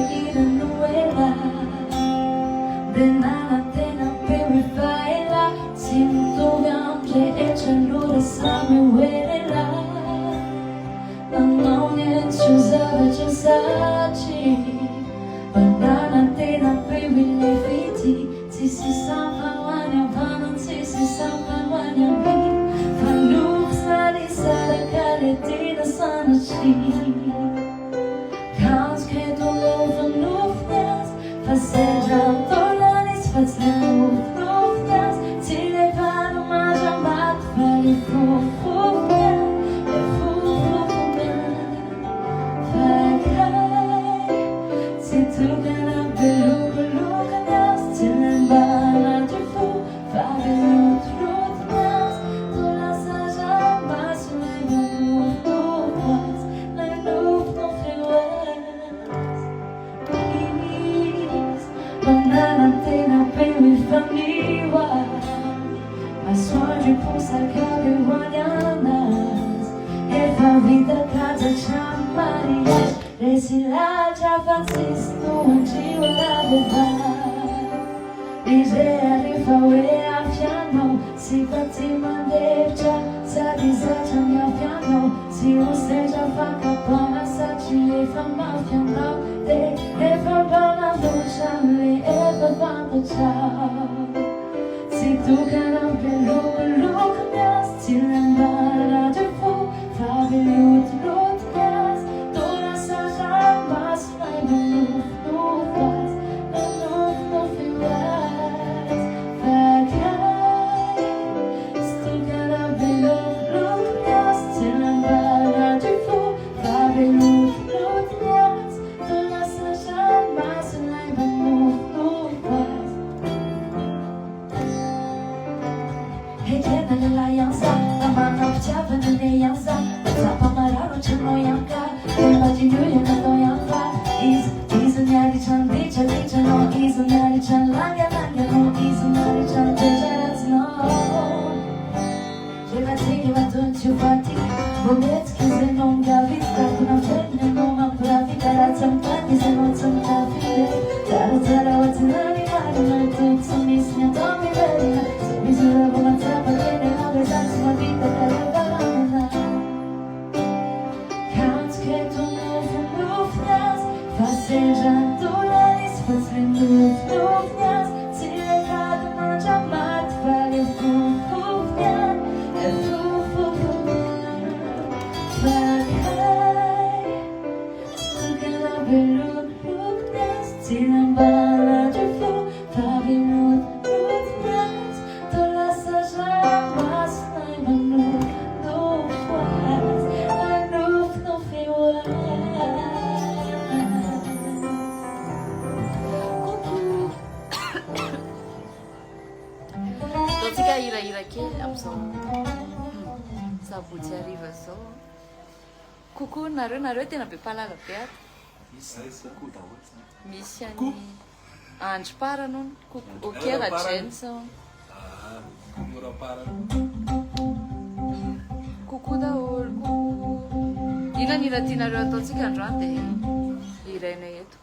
seguir a novela de nada tena purifiera siento gamble hecha lura same huela la moglie usava già saci banana tena pibile fiti si sama wanya panan si sama wanya bi fanu sali sala kaletina sana chi Kans che tu lo vernuftas Passeja dolaris Fatzlernuftas Si le fanno mangia mat Fali fufugan E fufugan Fagai Si tu gana belu canas Ti lembana de fu Fali lut Tu la saja mas Le nuftas Le nuftas Banana tena baby famiła Mas hoje pulsa cabe guanhanas Eva vida casa chamarias Resilhaja fascisto antigo la levar Ligea rifaue a piano Si fatima devja Sadizaja mia piano Si você já faca plana Sati e fama piano E problema do chale E babando ciao Si tu canal pelo look Mias ti lembara de fu Favi lut mias Dona saja mas Lai no faz No filas Fagai Si tu canal pelo look Mias ti lembara de fu Favi lut mias Dona saja mas Lai no faz Hejena la yansa Amana pchava na yansa Zapa mararo chano yanka Eba jinyu na to yanka Is nyari chan dicha dicha no Is nyari chan langa langa no Is nyari chan dejaras no Желати va tunchu fati Bometski se non gavita Kuna fredne no ma pravi Dara tsampani se non tsampavile Dara zara watinani marina Tutsu misnya tomi verina Misura come trappa che la presenza ma vita per la banana Kant che tu nufnas Passeggiando l'aris Fatzlernufnas Si le vado mangia mat Fare fufufgan E fufufgan Fagai Stu che la belufnas Si lembara de fu Favi lutnas Tola saja mas Lai manuf no faz Lai nuf no fiwas Totika ira ke amso Sabuti arriva so Kuku nareo tena be palala be ato Misy any Andro parano Okera Jenson Kuku daholo Inona ira tianareo ataontsika androany dia iraina eto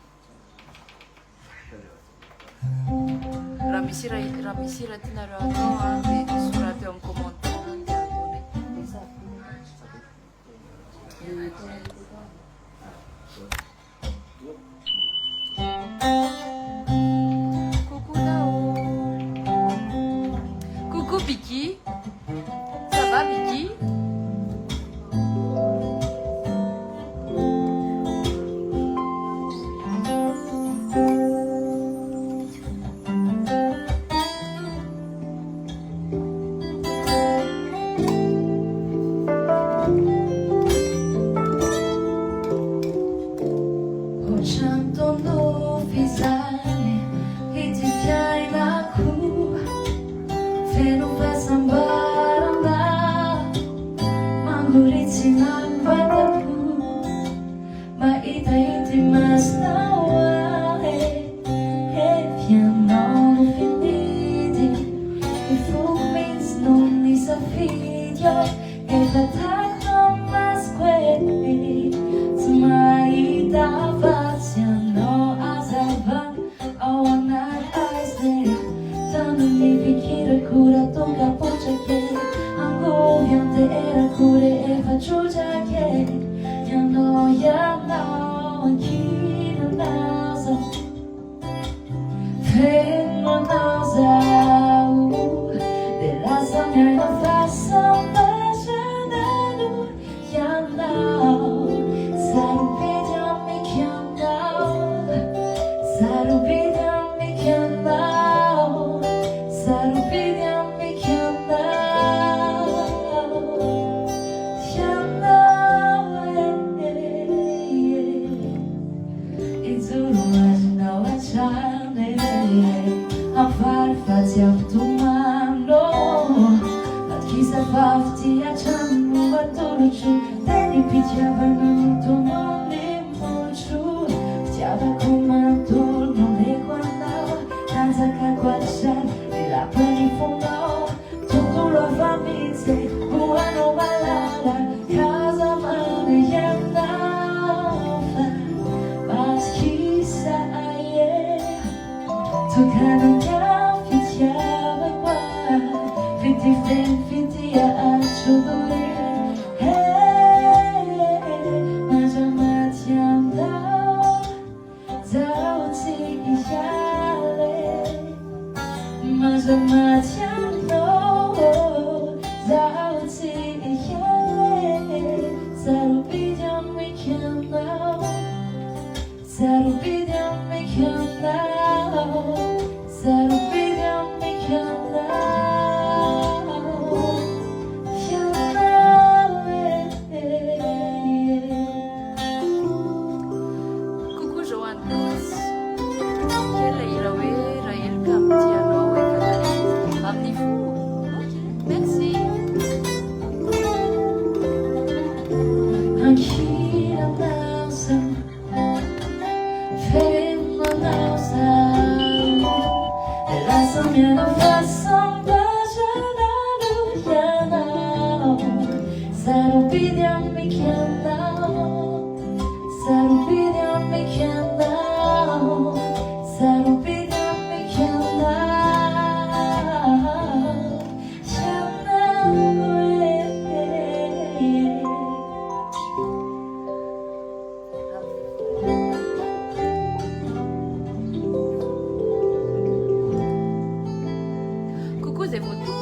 Raha misy ira tianareo atao dia sorata eo amin'ny commentaire dia Coucou Dao. Coucou Biki. Ça va Biki? Mai da vazia no Sarupidan mi känna, sarupidan mi känna, känna itu nawa chane afarfat yaftumano at kisa fafti achanu batuluchu teni pichava nutumone muchu chciała kumatur no de quando nazaka kwashan la pani fundo tutto la famiglia buano balada casa mane yanda mas chissà tu kan fichava qua finti a achudure mas amatianda zauti yale mas amatiando zauti yale sarupidan mi känna sarupidan mi känna sarupidan mi känna Coucou Joanne. Quelle est la vera il campiano e Catherine. Amni fou. Ok, merci. Tranquila pausa, ferma pausa. Lascia mia façon baciare Luciana. Sarupidan mi känna, sarupidan mi känna, sarupidan mi känna, Coucou c'est votre tour.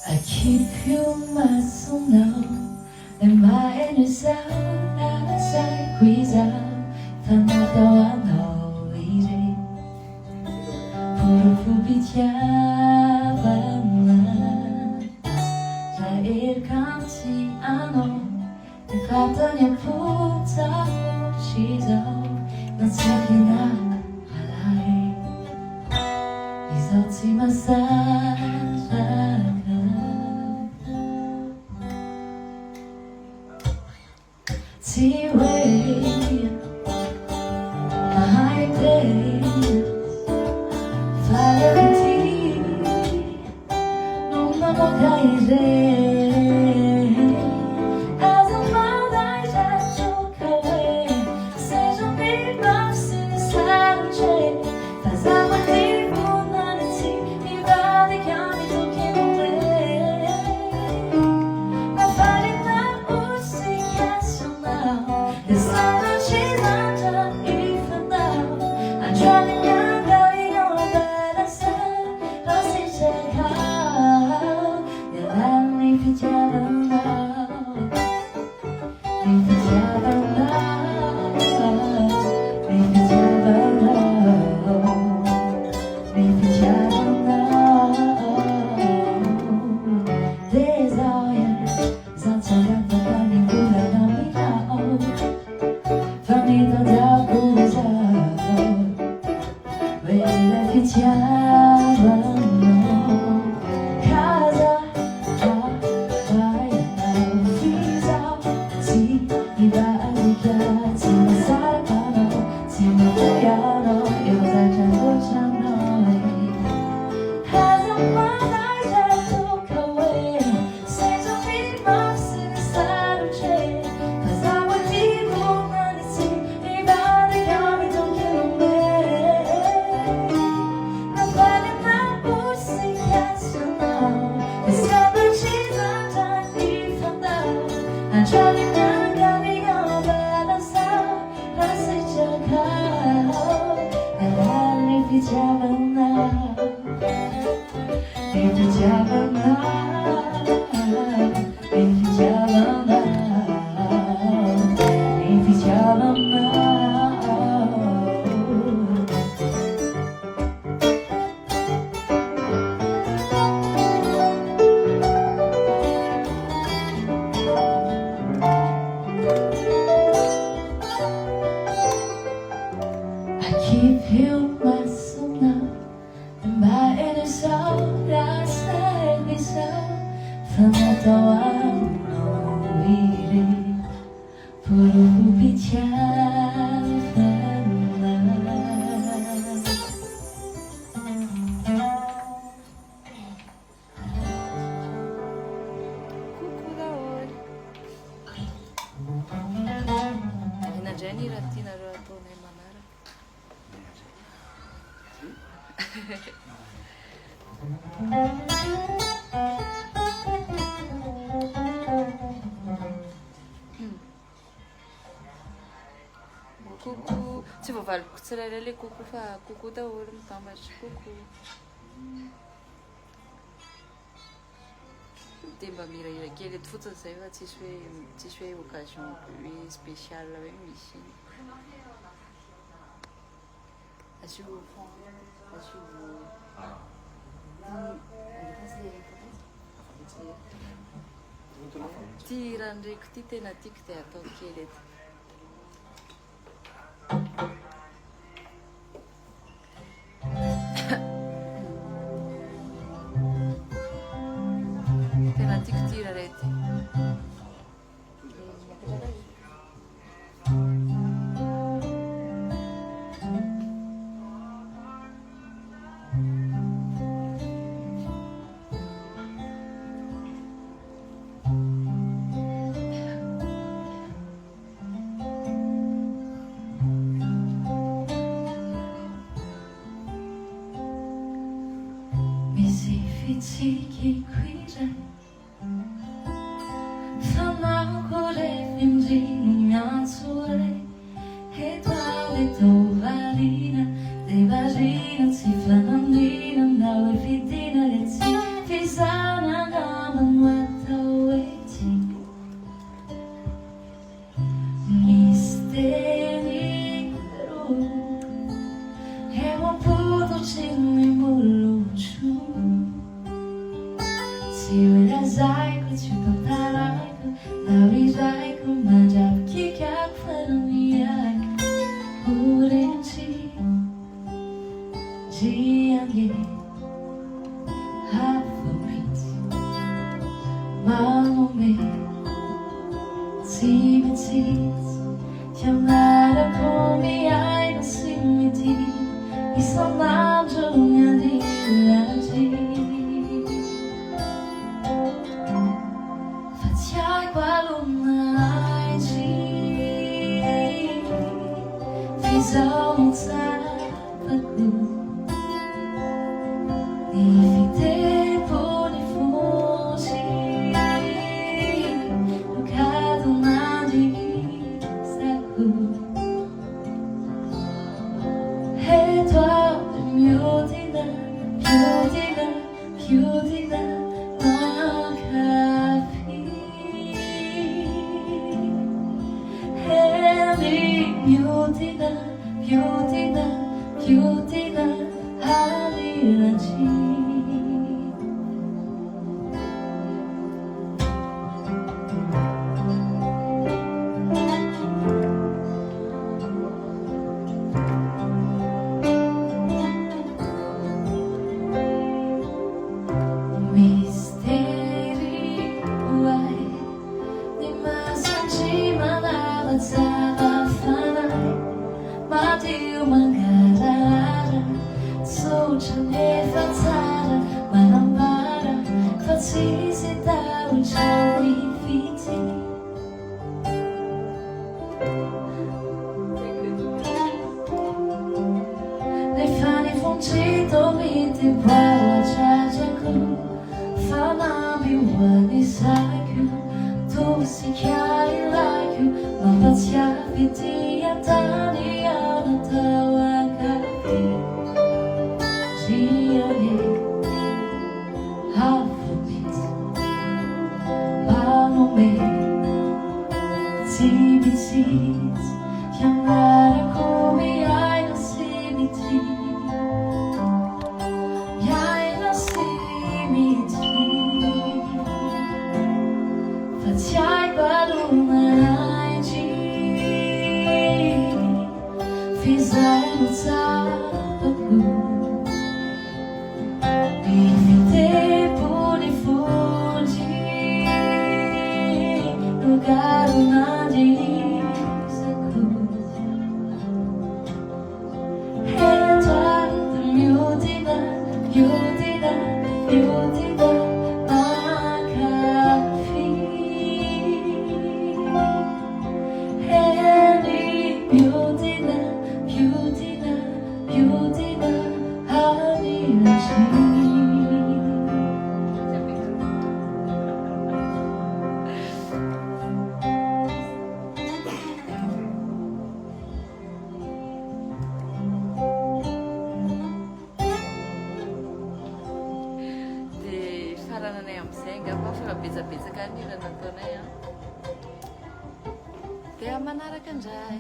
I keep you my soul now, and my inner sound as I squeeze out. Fanado ano iri, puro fubichava na. Jair kanti ano, the katanya puta shizo, na tsakina halai. Izoti masaka. T-way, a high day, fire tea, no more guys. As a mother, I just took away. Say to me, lost in the sunshine. Faz a maneira por nada te e vai de carne do que não é. Não vale nada o the sun she's under even now. I'm driving young, going on by the sun. I see check out. You let me be jealous now. Be jealous now. Be jealous now. Be jealous now. Desire, sometimes I'm running through the night. Famita da cosa, bella che chiamano casa, vai, visa, sì. 잡았나 왠지 잡았나 왠지 잡았나 왠지 잡았나 I feel myself now and my inner soul I say myself from the 위를 부르기 Coucou Laure. Ina Jenny ratina atone manara. Coucou. Se vou falar, se ele coucou fa coucou da hora, então mas coucou. Temba mira ira aquele de foto sai va ti fais occasion plus spéciale avec Michi. Acho ti randre kuti tena tiako dia atao kely eto. Tena tiako ti rarety. Fitichi quija Fama kore finginha sole E tua varina De vagina si flanandina Na vidina e si Fisana gama nuata waiting Misteri E un puto cinni mulucciu Siulazaiku, chupapalaiku, naurizaiku, manjab kikak fanamiaiku, urenchi, jiange, hafamit, mamome, simetit, chiamare come ai simiti, isamnaggio mia dilagi. Fiz-me sapato Ni tempo ni fusi Cado na di saco E tua miudina non capi E mi miudina 아니란지 Misteri uai Ni masanji manava zabafanai Matiu mangarara Socia ne fazzara Manambara Qualsiasi da un giorno infiniti Le fani funcito mi ti può ciaciacu Fanami uani saku Tu si chiari like Ma paziavi ti atani Anatawa kapi Simitsits Chiamare jij nog simiti Jij nog simiti Wat jij balumerai Fizeram sabaku E meu tempo de fugir Lugar onde Farananay amin'izay angamba fa betsabetsaka nila nataonay a dia manaraka indray